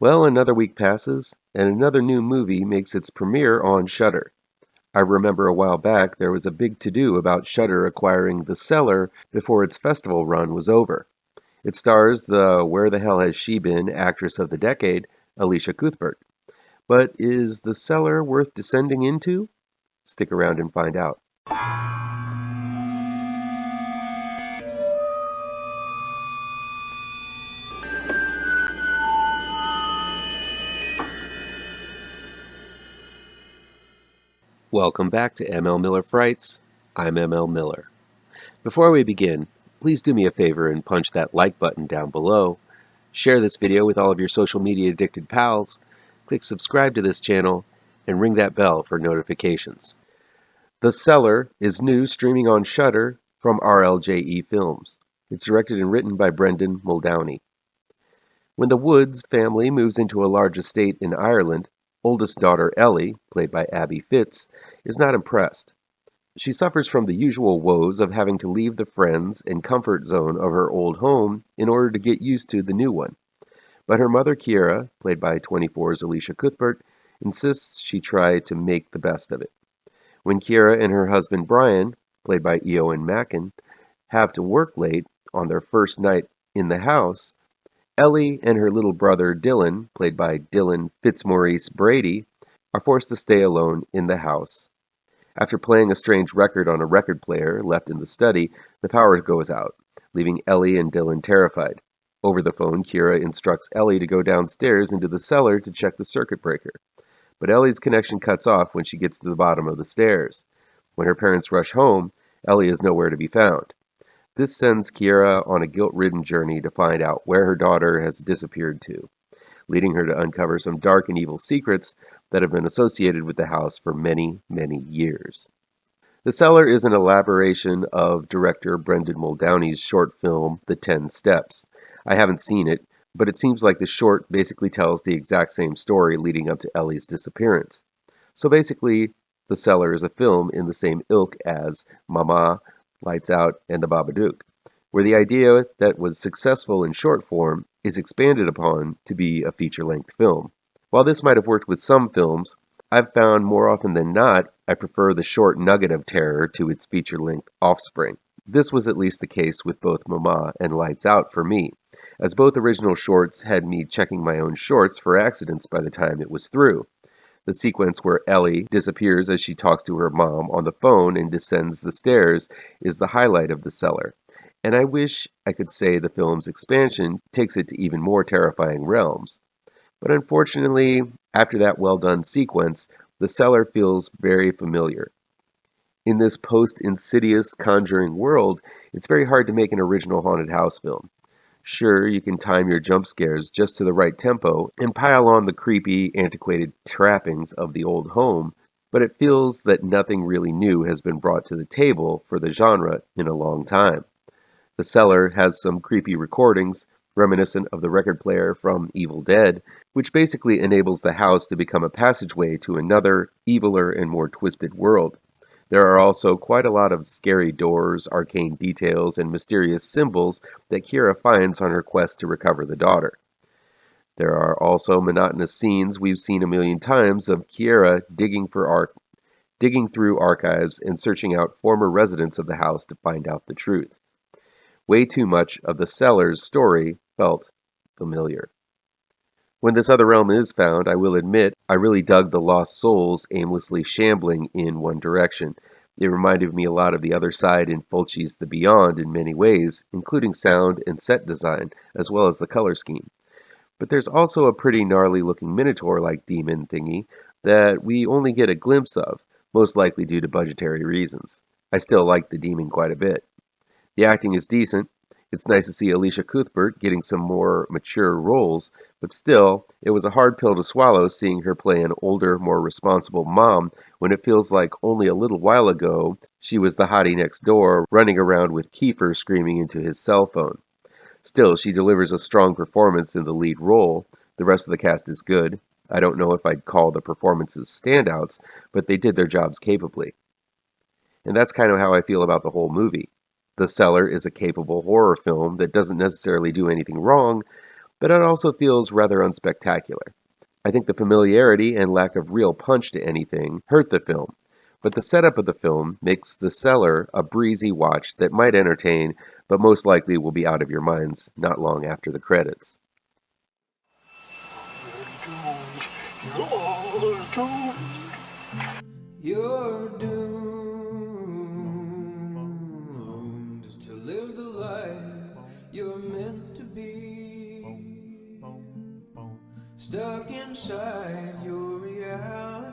Well, another week passes, and another new movie makes its premiere on Shudder. I remember a while back there was a big to-do about Shudder acquiring The Cellar before its festival run was over. It stars the Where the Hell Has She Been actress of the decade, Elisha Cuthbert. But is The Cellar worth descending into? Stick around and find out. Welcome back to ML Miller Frights. I'm ML Miller. Before we begin, please do me a favor and punch that like button down below. Share this video with all of your social media addicted pals. Click subscribe to this channel and ring that bell for notifications. The Cellar is new, streaming on Shudder from RLJE Films. It's directed and written by Brendan Muldowney. When the Woods family moves into a large estate in Ireland, oldest daughter Ellie, played by Abby Fitz, is not impressed. She suffers from the usual woes of having to leave the friends and comfort zone of her old home in order to get used to the new one. But her mother Kiera, played by 24's Elisha Cuthbert, insists she try to make the best of it. When Kiera and her husband Brian, played by Eoin Macken, have to work late on their first night in the house, Ellie and her little brother Dylan, played by Dylan Fitzmaurice Brady, are forced to stay alone in the house. After playing a strange record on a record player left in the study, the power goes out, leaving Ellie and Dylan terrified. Over the phone, Kiera instructs Ellie to go downstairs into the cellar to check the circuit breaker. But Ellie's connection cuts off when she gets to the bottom of the stairs. When her parents rush home, Ellie is nowhere to be found. This sends Kiera on a guilt-ridden journey to find out where her daughter has disappeared to, leading her to uncover some dark and evil secrets that have been associated with the house for many, many years. The Cellar is an elaboration of director Brendan Muldowney's short film, The 10 Steps. I haven't seen it, but it seems like the short basically tells the exact same story leading up to Ellie's disappearance. So basically, The Cellar is a film in the same ilk as Mama, Lights Out, and The Babadook, where the idea that was successful in short form is expanded upon to be a feature-length film. While this might have worked with some films, I've found more often than not I prefer the short nugget of terror to its feature-length offspring. This was at least the case with both Mama and Lights Out for me, as both original shorts had me checking my own shorts for accidents by the time it was through. The sequence where Ellie disappears as she talks to her mom on the phone and descends the stairs is the highlight of The Cellar, and I wish I could say the film's expansion takes it to even more terrifying realms. But unfortunately, after that well-done sequence, The Cellar feels very familiar. In this post-Insidious Conjuring world, it's very hard to make an original haunted house film. Sure, you can time your jump scares just to the right tempo and pile on the creepy, antiquated trappings of the old home, but it feels that nothing really new has been brought to the table for the genre in a long time. The Cellar has some creepy recordings, reminiscent of the record player from Evil Dead, which basically enables the house to become a passageway to another, eviler and more twisted world. There are also quite a lot of scary doors, arcane details, and mysterious symbols that Kiera finds on her quest to recover the daughter. There are also monotonous scenes we've seen a million times of Kiera digging through archives and searching out former residents of the house to find out the truth. Way too much of The Cellar's story felt familiar. When this other realm is found, I will admit, I really dug the lost souls aimlessly shambling in one direction. It reminded me a lot of the other side in Fulci's The Beyond in many ways, including sound and set design, as well as the color scheme. But there's also a pretty gnarly-looking Minotaur-like demon thingy that we only get a glimpse of, most likely due to budgetary reasons. I still like the demon quite a bit. The acting is decent. It's nice to see Elisha Cuthbert getting some more mature roles, but still, it was a hard pill to swallow seeing her play an older, more responsible mom when it feels like only a little while ago she was the hottie next door running around with Kiefer screaming into his cell phone. Still, she delivers a strong performance in the lead role. The rest of the cast is good. I don't know if I'd call the performances standouts, but they did their jobs capably. And that's kind of how I feel about the whole movie. The Cellar is a capable horror film that doesn't necessarily do anything wrong, but it also feels rather unspectacular. I think the familiarity and lack of real punch to anything hurt the film, but the setup of the film makes The Cellar a breezy watch that might entertain, but most likely will be out of your minds not long after the credits. You're doomed to live the life you're meant to be, stuck inside your reality.